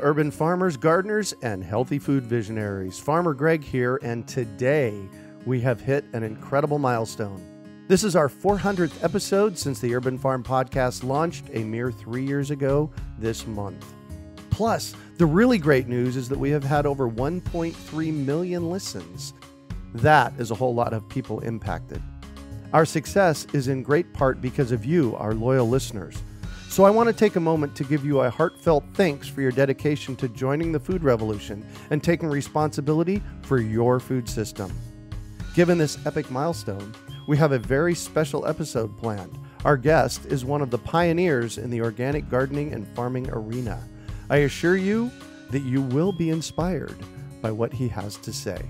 urban farmers, gardeners, and healthy food visionaries. Farmer Greg here, and today we have hit an incredible milestone. This is our 400th episode since the Urban Farm Podcast launched a mere 3 years ago this month. Plus, the really great news is that we have had over 1.3 million listens. That is a whole lot of people impacted. Our success is in great part because of you, our loyal listeners. So I want to take a moment to give you a heartfelt thanks for your dedication to joining the food revolution and taking responsibility for your food system. Given this epic milestone, we have a very special episode planned. Our guest is one of the pioneers in the organic gardening and farming arena. I assure you that you will be inspired by what he has to say.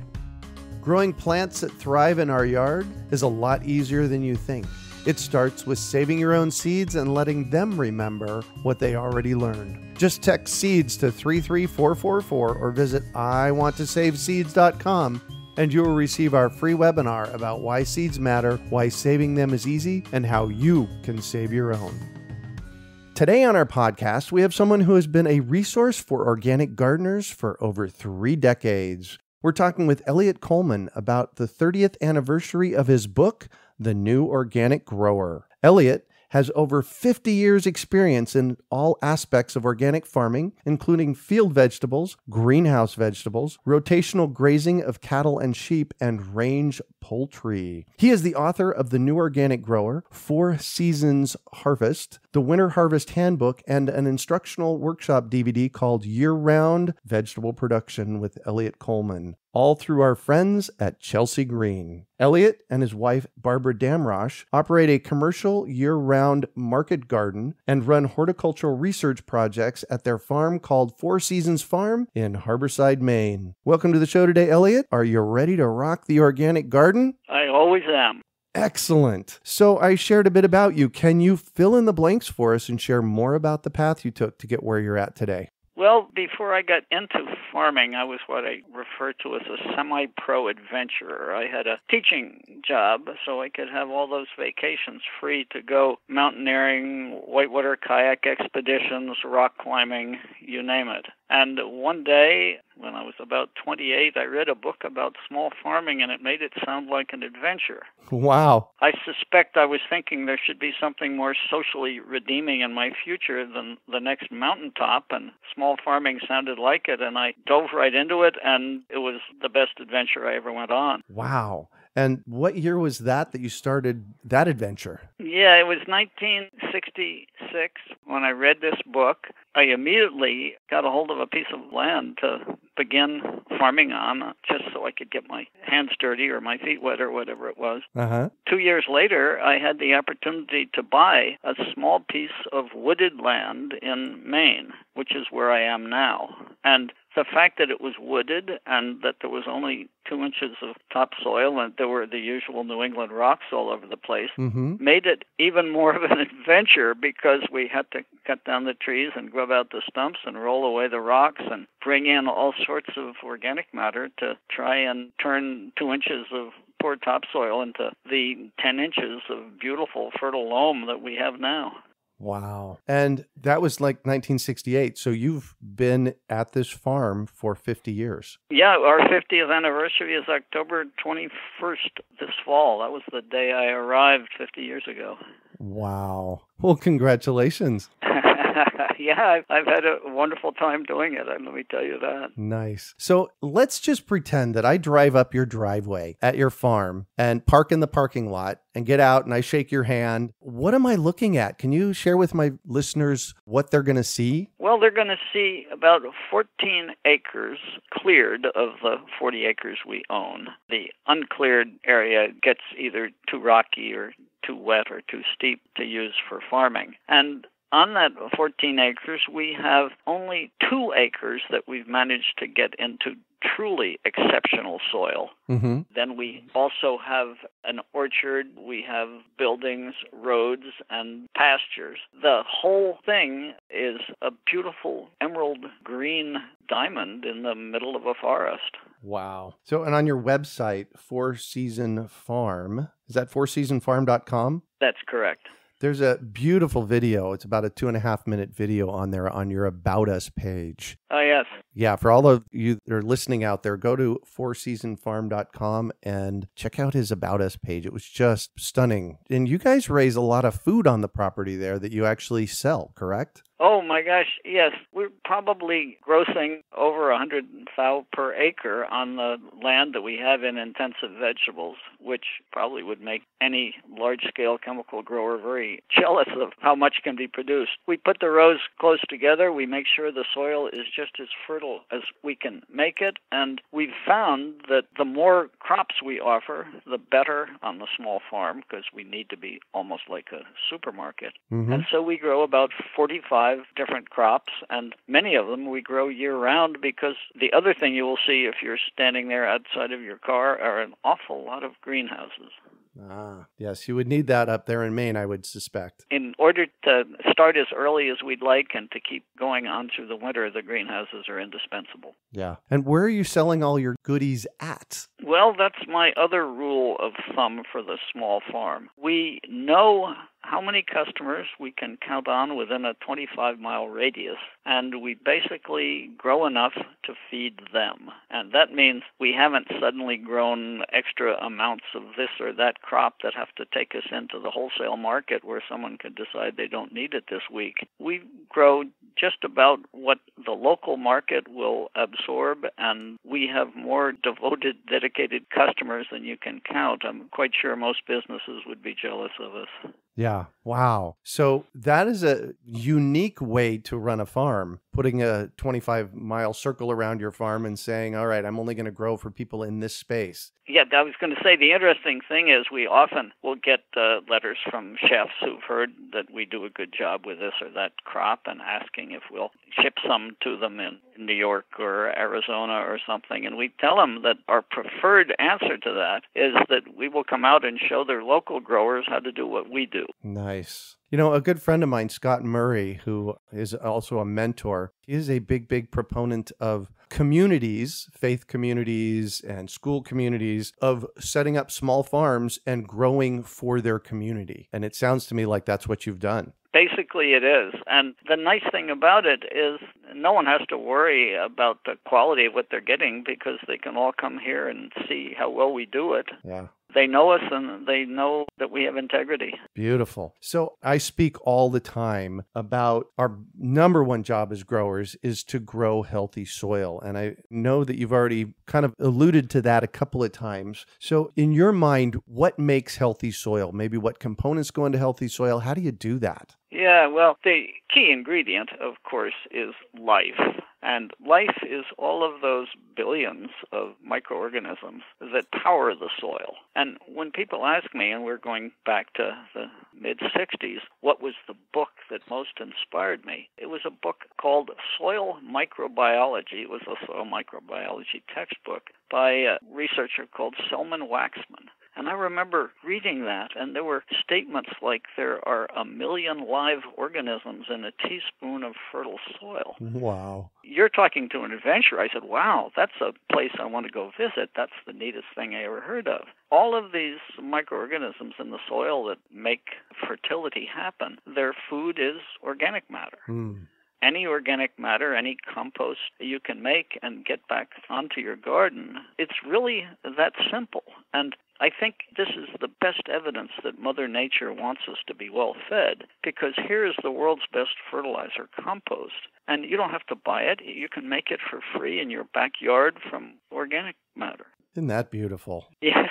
Growing plants that thrive in our yard is a lot easier than you think. It starts with saving your own seeds and letting them remember what they already learned. Just text SEEDS to 33444 or visit iwanttosaveseeds.com and you will receive our free webinar about why seeds matter, why saving them is easy, and how you can save your own. Today on our podcast, we have someone who has been a resource for organic gardeners for over 3 decades. We're talking with Eliot Coleman about the 30th anniversary of his book, The New Organic Grower. Eliot has over 50 years experience in all aspects of organic farming, including field vegetables, greenhouse vegetables, rotational grazing of cattle and sheep, and range poultry. He is the author of The New Organic Grower, 4 Seasons Harvest, the Winter Harvest Handbook, and an instructional workshop DVD called YearRound Vegetable Production with Eliot Coleman, all through our friends at Chelsea Green. Eliot and his wife, Barbara Damrosch, operate a commercial year-round market garden and run horticultural research projects at their farm called 4 Seasons Farm in Harborside, Maine. Welcome to the show today, Eliot. Are you ready to rock the organic garden? I always am. Excellent. So I shared a bit about you. Can you fill in the blanks for us and share more about the path you took to get where you're at today? Well, before I got into farming, I was what I refer to as a semi-pro adventurer. I had a teaching job, so I could have all those vacations free to go mountaineering, whitewater kayak expeditions, rock climbing, you name it. And one day, when I was about 28, I read a book about small farming, and it made it sound like an adventure. Wow. I suspect I was thinking there should be something more socially redeeming in my future than the next mountaintop, and small farming sounded like it, and I dove right into it, and it was the best adventure I ever went on. Wow. And what year was that you started that adventure? Yeah, it was 1966 when I read this book. I immediately got a hold of a piece of land to begin farming on, just so I could get my hands dirty or my feet wet or whatever it was. 2 years later, I had the opportunity to buy a small piece of wooded land in Maine, which is where I am now. And the fact that it was wooded and that there was only 2 inches of topsoil and there were the usual New England rocks all over the place made it even more of an adventure, because we had to cut down the trees and grub out the stumps and roll away the rocks and bring in all sorts of organic matter to try and turn 2 inches of poor topsoil into the 10 inches of beautiful fertile loam that we have now. Wow. And that was like 1968. So you've been at this farm for 50 years. Yeah, our 50th anniversary is October 21st this fall. That was the day I arrived 50 years ago. Wow. Well, congratulations. Yeah, I've had a wonderful time doing it, let me tell you that. Nice. So let's just pretend that I drive up your driveway at your farm and park in the parking lot and get out and I shake your hand. What am I looking at? Can you share with my listeners what they're going to see? Well, they're going to see about 14 acres cleared of the 40 acres we own. The uncleared area gets either too rocky or too wet or too steep to use for farming. And on that 14 acres, we have only 2 acres that we've managed to get into truly exceptional soil. Then we also have an orchard, we have buildings, roads, and pastures. The whole thing is a beautiful emerald green diamond in the middle of a forest. Wow. So, and on your website, 4 Season Farm, is that 4seasonfarm.com? That's correct. There's a beautiful video. It's about a 2.5-minute video on there on your About Us page. Oh, yes. Yeah, for all of you that are listening out there, go to fourseasonfarm.com and check out his About Us page. It was just stunning. And you guys raise a lot of food on the property there that you actually sell, correct? Oh my gosh, yes. We're probably grossing over 100,000 per acre on the land that we have in intensive vegetables, which probably would make any large-scale chemical grower very jealous of how much can be produced. We put the rows close together. We make sure the soil is just as fertile as we can make it, and we've found that the more crops we offer, the better on the small farm, because we need to be almost like a supermarket. Mm-hmm. And so we grow about 45 different crops, and many of them we grow year-round, because the other thing you will see if you're standing there outside of your car are an awful lot of greenhouses. Ah, yes, you would need that up there in Maine, I would suspect. In order to start as early as we'd like and to keep going on through the winter, the greenhouses are indispensable. Yeah. And where are you selling all your goodies at? Well, that's my other rule of thumb for the small farm. We know how many customers we can count on within a 25-mile radius, and we basically grow enough to feed them. And that means we haven't suddenly grown extra amounts of this or that crop that have to take us into the wholesale market where someone could decide they don't need it this week. We grow just about what the local market will absorb, and we have more devoted, dedicated customers than you can count. I'm quite sure most businesses would be jealous of us. Yeah. Wow. So that is a unique way to run a farm, putting a 25-mile circle around your farm and saying, all right, I'm only going to grow for people in this space. Yeah, I was going to say the interesting thing is we often will get letters from chefs who've heard that we do a good job with this or that crop and asking if we'll ship some to them in New York or Arizona or something. And we tell them that our preferred answer to that is that we will come out and show their local growers how to do what we do. Nice. You know, a good friend of mine, Scott Murray, who is also a mentor, he is a big proponent of communities, faith communities and school communities, of setting up small farms and growing for their community. And it sounds to me like that's what you've done. Basically, it is. And the nice thing about it is no one has to worry about the quality of what they're getting because they can all come here and see how well we do it. Yeah. They know us and they know that we have integrity. Beautiful. So I speak all the time about our number one job as growers is to grow healthy soil. And I know that you've already kind of alluded to that a couple of times. So in your mind, what makes healthy soil? Maybe what components go into healthy soil? How do you do that? Yeah, well, the key ingredient, of course, is life. And life is all of those billions of microorganisms that power the soil. And when people ask me, and we're going back to the mid-'60s, what was the book that most inspired me? It was a book called Soil Microbiology. It was a soil microbiology textbook by a researcher called Selman Waxman. And I remember reading that, and there were statements like there are 1 million live organisms in a teaspoon of fertile soil. Wow. You're talking to an adventurer. I said, wow, that's a place I want to go visit. That's the neatest thing I ever heard of. All of these microorganisms in the soil that make fertility happen, their food is organic matter. Any organic matter, any compost you can make and get back onto your garden, it's really that simple. And I think this is the best evidence that Mother Nature wants us to be well fed, because here is the world's best fertilizer, compost. And you don't have to buy it. You can make it for free in your backyard from organic matter. Isn't that beautiful? Yeah,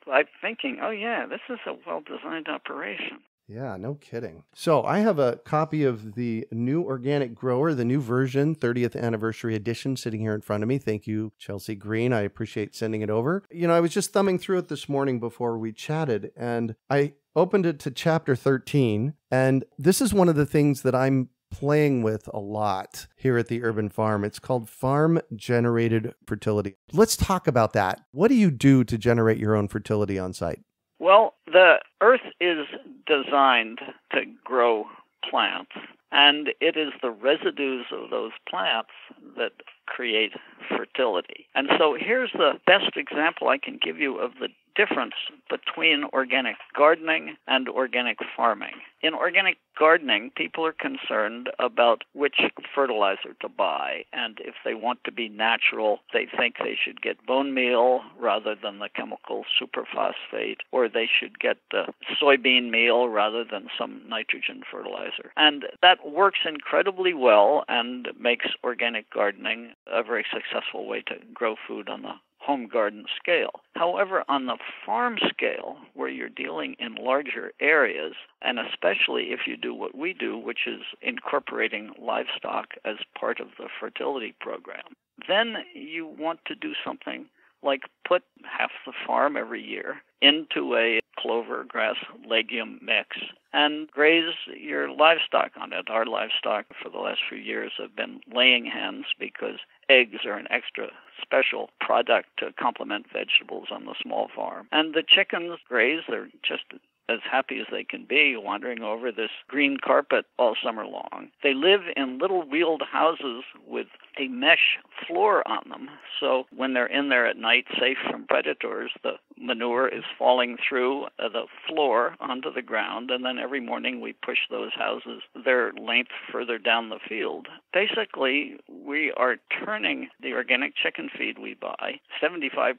I'm thinking, oh yeah, this is a well-designed operation. Yeah, no kidding. So I have a copy of the new Organic Grower, the new version, 30th anniversary edition, sitting here in front of me. Thank you, Chelsea Green. I appreciate sending it over. You know, I was just thumbing through it this morning before we chatted, and I opened it to chapter 13. And this is one of the things that I'm playing with a lot here at the Urban Farm. It's called farm-generated fertility. Let's talk about that. What do you do to generate your own fertility on site? Well, the earth is designed to grow plants, and it is the residues of those plants that create fertility. And so here's the best example I can give you of the difference between organic gardening and organic farming. In organic gardening, people are concerned about which fertilizer to buy, and if they want to be natural, they think they should get bone meal rather than the chemical superphosphate, or they should get the soybean meal rather than some nitrogen fertilizer. And that works incredibly well and makes organic gardening a very successful way to grow food on the home garden scale. However, on the farm scale, where you're dealing in larger areas, and especially if you do what we do, which is incorporating livestock as part of the fertility program, then you want to do something like put half the farm every year into a clover, grass, legume mix and graze your livestock on it. Our livestock for the last few years have been laying hens because eggs are an extra special product to complement vegetables on the small farm. And the chickens graze. They're just as happy as they can be, wandering over this green carpet all summer long. They live in little wheeled houses with a mesh floor on them, so when they're in there at night, safe from predators, the manure is falling through the floor onto the ground, and then every morning we push those houses their length further down the field. Basically, we are turning the organic chicken feed we buy, 75%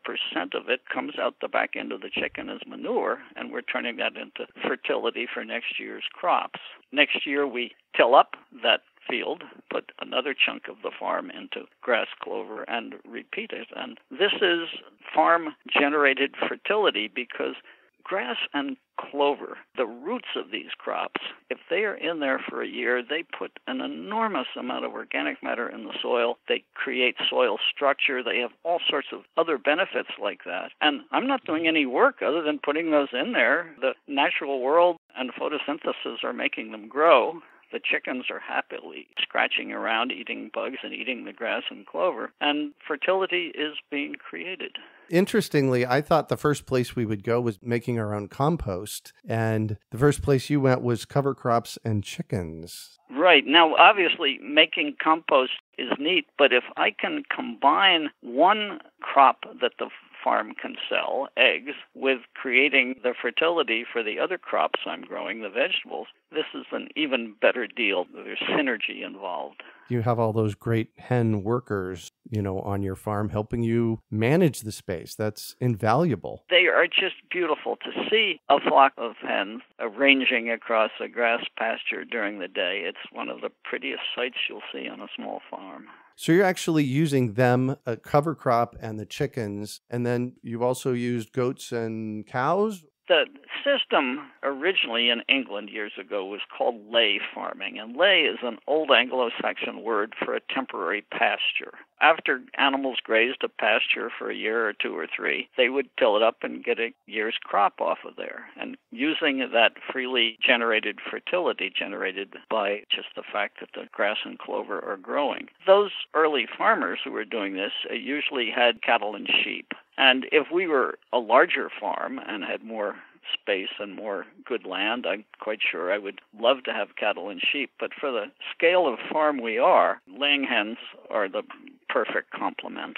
of it comes out the back end of the chicken as manure, and we're turning that into fertility for next year's crops. Next year, we till up that field, put another chunk of the farm into grass clover and repeat it. And this is farm-generated fertility because grass and clover, the roots of these crops, if they are in there for a year, they put an enormous amount of organic matter in the soil. They create soil structure. They have all sorts of other benefits like that. And I'm not doing any work other than putting those in there. The natural world and photosynthesis are making them grow. The chickens are happily scratching around, eating bugs and eating the grass and clover, and fertility is being created. Interestingly, I thought the first place we would go was making our own compost, and the first place you went was cover crops and chickens. Right. Now, obviously, making compost is neat, but if I can combine one crop that the farm can sell, eggs, with creating the fertility for the other crops I'm growing, the vegetables, this is an even better deal. There's synergy involved. You have all those great hen workers, on your farm helping you manage the space. That's invaluable. They are just beautiful to see a flock of hens ranging across a grass pasture during the day. It's one of the prettiest sights you'll see on a small farm. So you're actually using them, a cover crop and the chickens, and then you've also used goats and cows? The system originally in England years ago was called lay farming, and lay is an old Anglo-Saxon word for a temporary pasture. After animals grazed a pasture for a year or two or three, they would till it up and get a year's crop off of there. And using that freely generated fertility generated by just the fact that the grass and clover are growing. Those early farmers who were doing this usually had cattle and sheep. And if we were a larger farm and had more space and more good land, I'm quite sure I would love to have cattle and sheep. But for the scale of farm we are, laying hens are the perfect complement.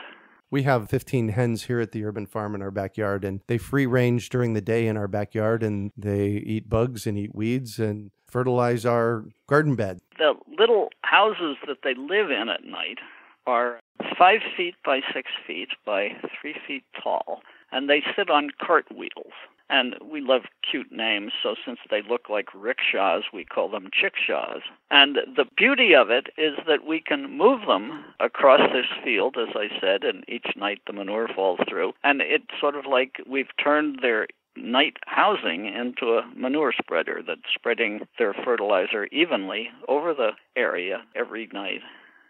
We have 15 hens here at the urban farm in our backyard, and they free range during the day in our backyard, and they eat bugs and eat weeds and fertilize our garden bed. The little houses that they live in at night are 5 feet by 6 feet by 3 feet tall, and they sit on cart wheels. And we love cute names, so since they look like rickshaws, we call them chickshaws. And the beauty of it is that we can move them across this field, as I said, and each night the manure falls through. And it's sort of like we've turned their night housing into a manure spreader that's spreading their fertilizer evenly over the area every night.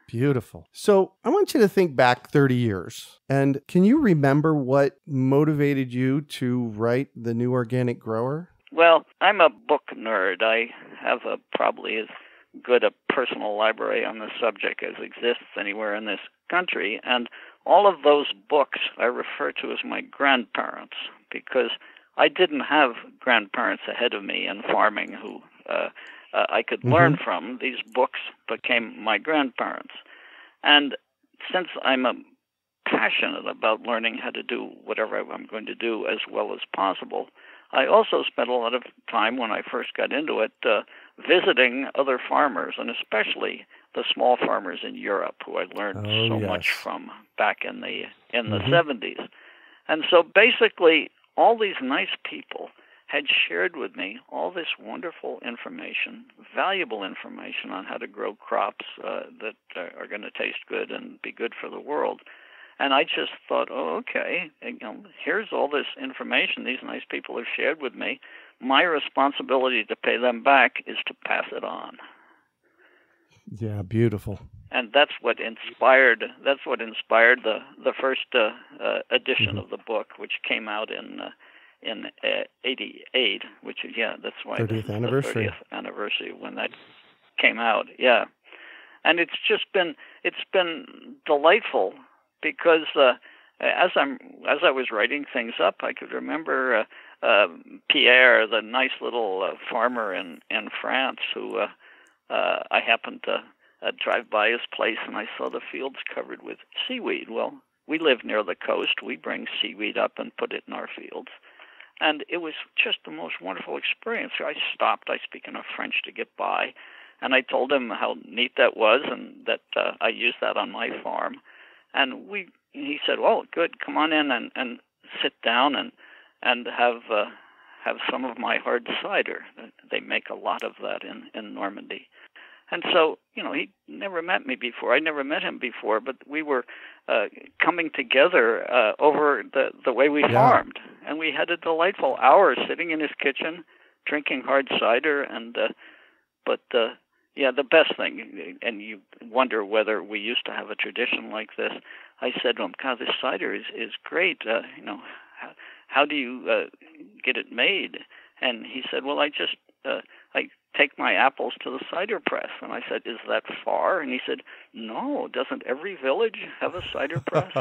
Beautiful. So I want you to think back 30 years. And can you remember what motivated you to write The New Organic Grower? Well, I'm a book nerd. I have probably as good a personal library on the subject as exists anywhere in this country. And all of those books I refer to as my grandparents because I didn't have grandparents ahead of me in farming who I could learn from. These books became my grandparents. And since I'm a passionate about learning how to do whatever I'm going to do as well as possible. I also spent a lot of time when I first got into it visiting other farmers, and especially the small farmers in Europe who I learned much from back in the 70s. And so basically all these nice people had shared with me all this wonderful information, valuable information on how to grow crops that are going to taste good and be good for the world. And I just thought, okay, here's all this information these nice people have shared with me. My responsibility to pay them back is to pass it on. Yeah, beautiful. And that's what inspired the first edition of the book, which came out in '88, which that's why 30th anniversary. The 30th anniversary when that came out. Yeah, and it's been delightful because as I was writing things up, I could remember Pierre, the nice little farmer in France, who I happened to drive by his place, and I saw the fields covered with seaweed. Well, we live near the coast. We bring seaweed up and put it in our fields. And it was just the most wonderful experience. So I stopped. I speak enough French to get by. And I told him how neat that was and that I used that on my farm. And he said, well, good, come on in and sit down and have some of my hard cider. They make a lot of that in Normandy. And so, he never met me before. I never met him before, but we were coming together over the way we farmed. And we had a delightful hour sitting in his kitchen, drinking hard cider. And the best thing, and you wonder whether we used to have a tradition like this, I said to him, God, this cider is great. How do you get it made? And he said, well, I take my apples to the cider press. And I said, is that far? And he said, no, doesn't every village have a cider press?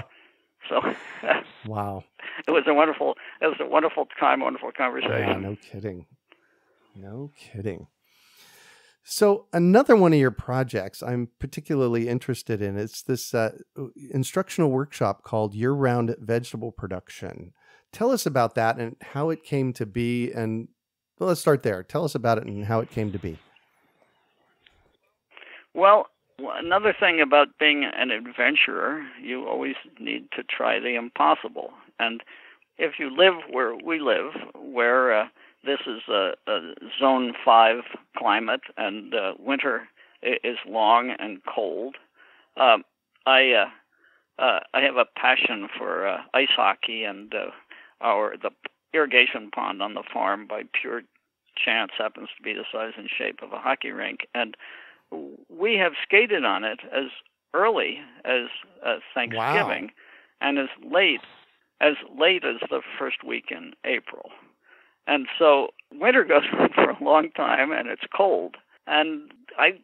So wow. It was a wonderful time, wonderful conversation. Yeah, no kidding. So another one of your projects I'm particularly interested in, it's this instructional workshop called YearRound Vegetable Production. Tell us about that and how it came to be. And well, let's start there. Tell us about it and how it came to be. Well, another thing about being an adventurer, you always need to try the impossible. And if you live where we live, where this is a Zone 5 climate and winter is long and cold, I have a passion for ice hockey, and the irrigation pond on the farm, by pure chance, happens to be the size and shape of a hockey rink. And we have skated on it as early as Thanksgiving, and as late as the first week in April. And so winter goes on for a long time, and it's cold. And I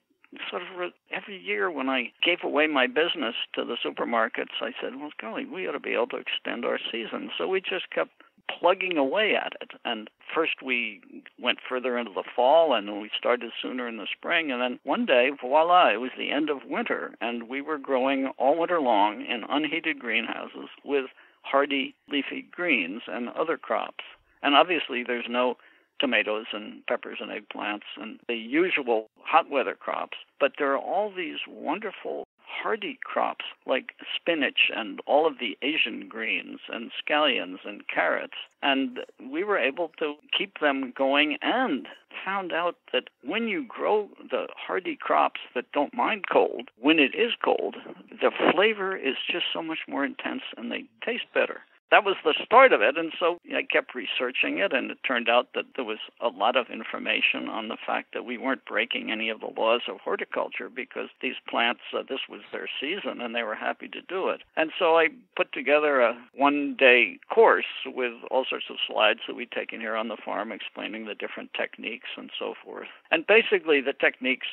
sort of, every year when I gave away my business to the supermarkets, I said, well, golly, we ought to be able to extend our season. So we just kept plugging away at it. And first we went further into the fall, and we started sooner in the spring. And then one day, voila, it was the end of winter, and we were growing all winter long in unheated greenhouses with hardy leafy greens and other crops. And obviously there's no tomatoes and peppers and eggplants and the usual hot weather crops, but there are all these wonderful hardy crops like spinach and all of the Asian greens and scallions and carrots. And we were able to keep them going, and found out that when you grow the hardy crops that don't mind cold, when it is cold, the flavor is just so much more intense and they taste better. That was the start of it, and so I kept researching it, and it turned out that there was a lot of information on the fact that we weren't breaking any of the laws of horticulture, because these plants, this was their season, and they were happy to do it. And so I put together a one-day course with all sorts of slides that we'd taken here on the farm, explaining the different techniques and so forth. And basically the techniques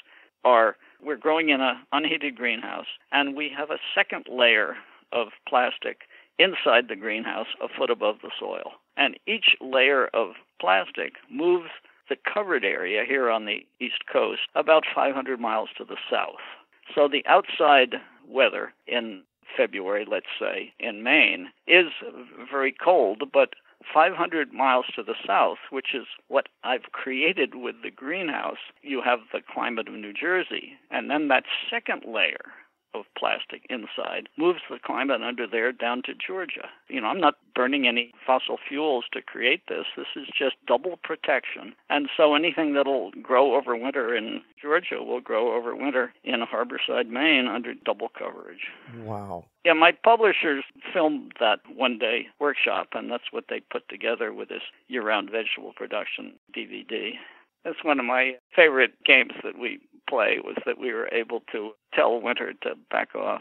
are, we're growing in an unheated greenhouse, and we have a second layer of plastic inside the greenhouse a foot above the soil. And each layer of plastic moves the covered area here on the East Coast about 500 miles to the south. So the outside weather in February, let's say, in Maine, is very cold, but 500 miles to the south, which is what I've created with the greenhouse, you have the climate of New Jersey. And then that second layer of plastic inside moves the climate under there down to Georgia. I'm not burning any fossil fuels to create this. This is just double protection. And so anything that'll grow over winter in Georgia will grow over winter in Harborside, Maine under double coverage. Wow. Yeah, my publishers filmed that one-day workshop, and that's what they put together with this year-round vegetable production DVD. That's one of my favorite games that we play, was that we were able to tell winter to back off.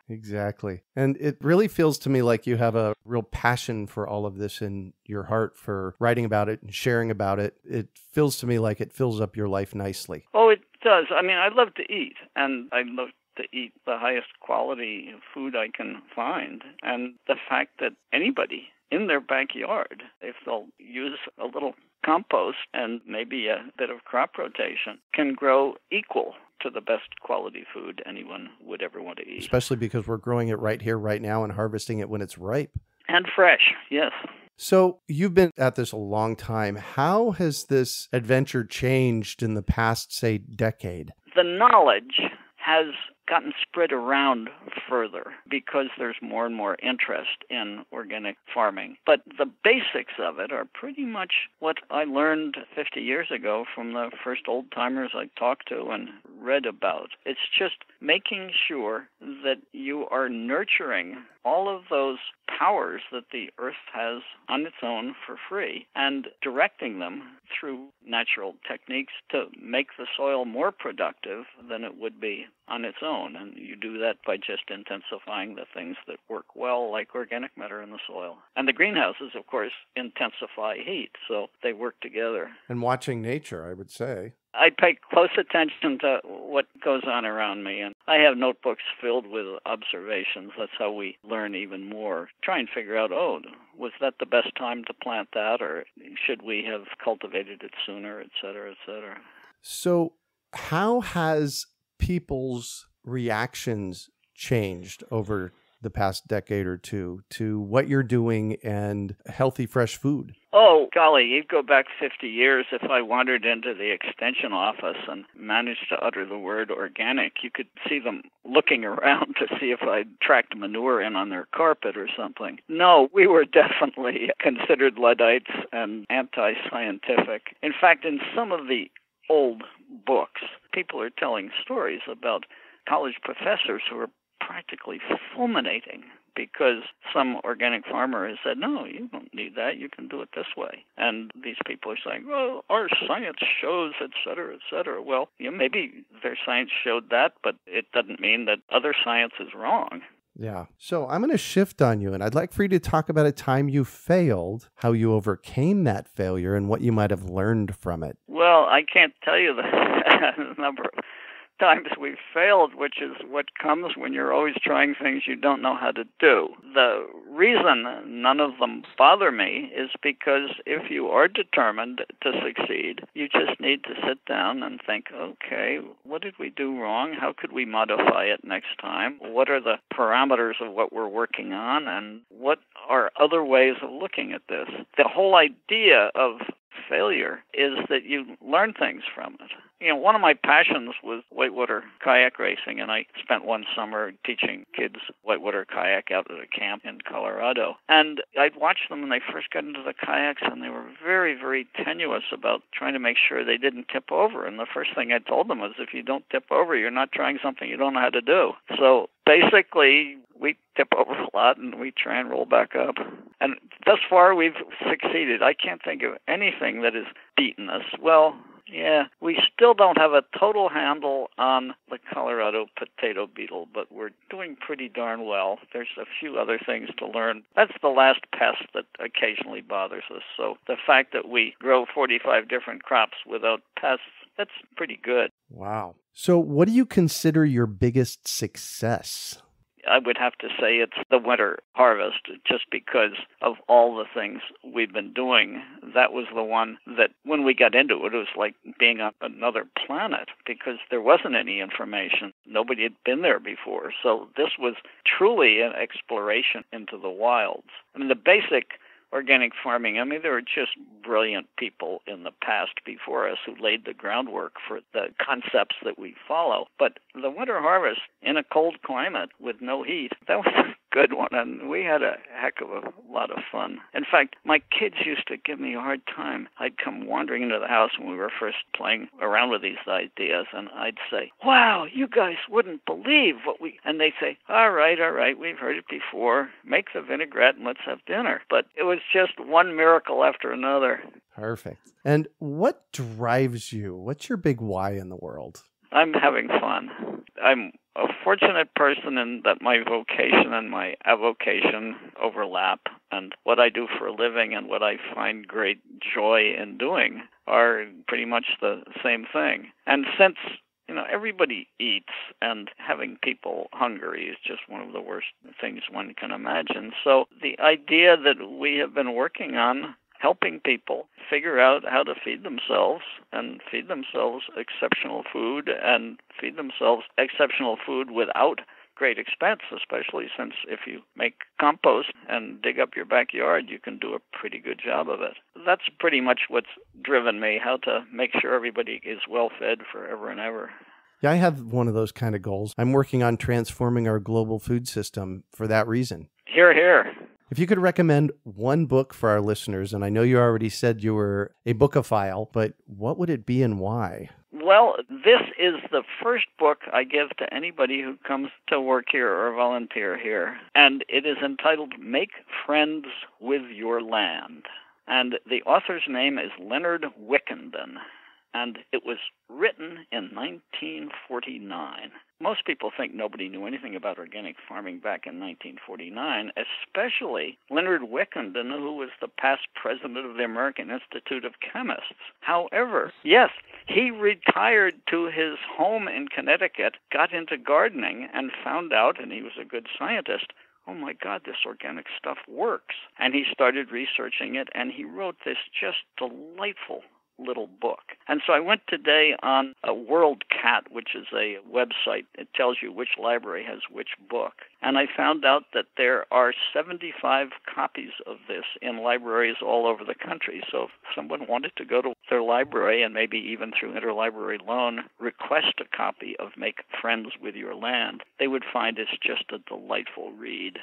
Exactly. And it really feels to me like you have a real passion for all of this in your heart, for writing about it and sharing about it. It feels to me like it fills up your life nicely. Oh, it does. I mean, I love to eat, and I love to eat the highest quality food I can find. And the fact that anybody in their backyard, if they'll use a little compost and maybe a bit of crop rotation, can grow equal to the best quality food anyone would ever want to eat. Especially because we're growing it right here, right now, and harvesting it when it's ripe. And fresh, yes. So you've been at this a long time. How has this adventure changed in the past, say, decade? The knowledge has gotten spread around further because there's more and more interest in organic farming. But the basics of it are pretty much what I learned 50 years ago from the first old-timers I talked to and read about. It's just making sure that you are nurturing all of those powers that the earth has on its own for free and directing them through natural techniques to make the soil more productive than it would be on its own. And you do that by just intensifying the things that work well, like organic matter in the soil. And the greenhouses, of course, intensify heat, so they work together. And watching nature, I would say. I pay close attention to what goes on around me, and I have notebooks filled with observations. That's how we learn even more. Try and figure out, was that the best time to plant that, or should we have cultivated it sooner, et cetera, et cetera. So how has people's reactions changed over the past decade or two to what you're doing and healthy, fresh food? Oh, golly, you'd go back 50 years. If I wandered into the extension office and managed to utter the word organic, you could see them looking around to see if I'd tracked manure in on their carpet or something. No, we were definitely considered Luddites and anti-scientific. In fact, in some of the old books, people are telling stories about college professors who are practically fulminating because some organic farmer has said, no, you don't need that. You can do it this way. And these people are saying, well, our science shows, et cetera, et cetera. Well, maybe their science showed that, but it doesn't mean that other science is wrong. Yeah. So I'm going to shift on you, and I'd like for you to talk about a time you failed, how you overcame that failure, and what you might have learned from it. Well, I can't tell you the number of times we've failed, which is what comes when you're always trying things you don't know how to do. The reason none of them bother me is because if you are determined to succeed, you just need to sit down and think, okay, what did we do wrong? How could we modify it next time? What are the parameters of what we're working on? And what are other ways of looking at this? The whole idea of failure is that you learn things from it. One of my passions was whitewater kayak racing, and I spent one summer teaching kids whitewater kayak out at a camp in Colorado. And I'd watch them when they first got into the kayaks, and they were very, very tenuous about trying to make sure they didn't tip over. And the first thing I told them was, if you don't tip over, you're not trying something you don't know how to do. So basically, we tip over a lot, and we try and roll back up. And thus far, we've succeeded. I can't think of anything that has beaten us. Well, yeah, we still don't have a total handle on the Colorado potato beetle, but we're doing pretty darn well. There's a few other things to learn. That's the last pest that occasionally bothers us. So the fact that we grow 45 different crops without pests, that's pretty good. Wow. So what do you consider your biggest success? I would have to say it's the winter harvest, just because of all the things we've been doing. That was the one that when we got into it, it was like being on another planet, because there wasn't any information. Nobody had been there before. So this was truly an exploration into the wilds. I mean, the basic organic farming, I mean, there were just brilliant people in the past before us who laid the groundwork for the concepts that we follow. But the winter harvest in a cold climate with no heat, that was a good one, and we had a heck of a lot of fun. In fact, my kids used to give me a hard time. I'd come wandering into the house when we were first playing around with these ideas, and I'd say, wow, you guys wouldn't believe what we... And they'd say, all right, we've heard it before. Make the vinaigrette and let's have dinner. But it was just one miracle after another. Perfect. And what drives you? What's your big why in the world? I'm having fun. I'm a fortunate person in that my vocation and my avocation overlap, and what I do for a living and what I find great joy in doing are pretty much the same thing. And since everybody eats, and having people hungry is just one of the worst things one can imagine. So the idea that we have been working on helping people figure out how to feed themselves and feed themselves exceptional food and feed themselves exceptional food without great expense, especially since if you make compost and dig up your backyard, you can do a pretty good job of it. That's pretty much what's driven me, how to make sure everybody is well fed forever and ever. Yeah, I have one of those kind of goals. I'm working on transforming our global food system for that reason. Hear, hear. If you could recommend one book for our listeners, and I know you already said you were a bookophile, but what would it be and why? Well, this is the first book I give to anybody who comes to work here or volunteer here, and it is entitled Make Friends with Your Land. And the author's name is Leonard Wickenden, and it was written in 1949. Most people think nobody knew anything about organic farming back in 1949, especially Leonard Wickenden, who was the past president of the American Institute of Chemists. However, yes, he retired to his home in Connecticut, got into gardening, and found out, and he was a good scientist, oh my God, this organic stuff works. And he started researching it, and he wrote this just delightful little book. And so I went today on a WorldCat, which is a website. It tells you which library has which book. And I found out that there are 75 copies of this in libraries all over the country. So if someone wanted to go to their library and maybe even through interlibrary loan request a copy of Make Friends with Your Land, they would find it's just a delightful read.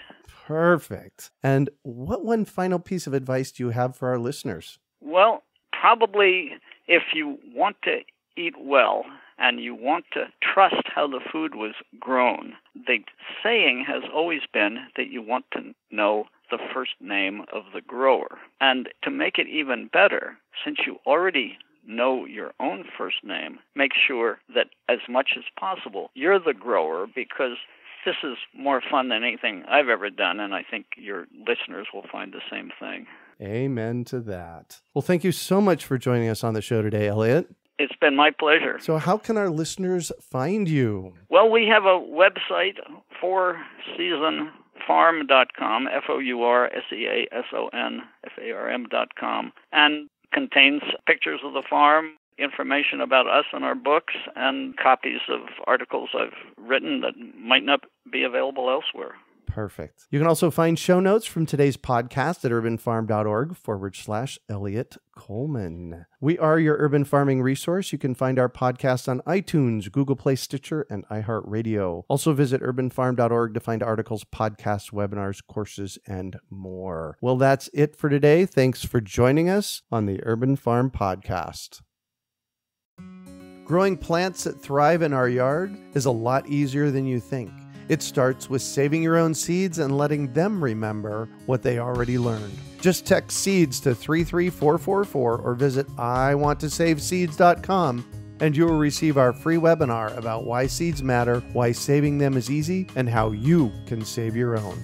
Perfect. And what one final piece of advice do you have for our listeners? Well, probably if you want to eat well and you want to trust how the food was grown, the saying has always been that you want to know the first name of the grower. And to make it even better, since you already know your own first name, make sure that as much as possible you're the grower, because this is more fun than anything I've ever done, and I think your listeners will find the same thing. Amen to that. Well, thank you so much for joining us on the show today, Eliot. It's been my pleasure. So how can our listeners find you? Well, we have a website, fourseasonfarm.com, FOURSEASONFARM.com, and contains pictures of the farm, information about us and our books, and copies of articles I've written that might not be available elsewhere. Perfect. You can also find show notes from today's podcast at urbanfarm.org/Eliot Coleman. We are your urban farming resource. You can find our podcast on iTunes, Google Play, Stitcher, and iHeartRadio. Also visit urbanfarm.org to find articles, podcasts, webinars, courses, and more. Well, that's it for today. Thanks for joining us on the Urban Farm Podcast. Growing plants that thrive in our yard is a lot easier than you think. It starts with saving your own seeds and letting them remember what they already learned. Just text SEEDS to 33444 or visit iwanttosaveseeds.com and you will receive our free webinar about why seeds matter, why saving them is easy, and how you can save your own.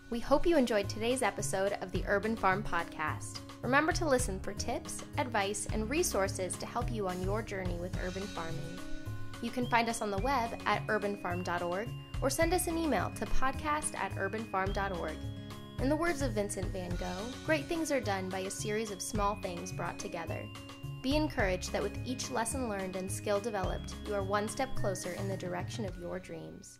We hope you enjoyed today's episode of the Urban Farm Podcast. Remember to listen for tips, advice, and resources to help you on your journey with urban farming. You can find us on the web at urbanfarm.org or send us an email to podcast@urbanfarm.org. In the words of Vincent van Gogh, great things are done by a series of small things brought together. Be encouraged that with each lesson learned and skill developed, you are one step closer in the direction of your dreams.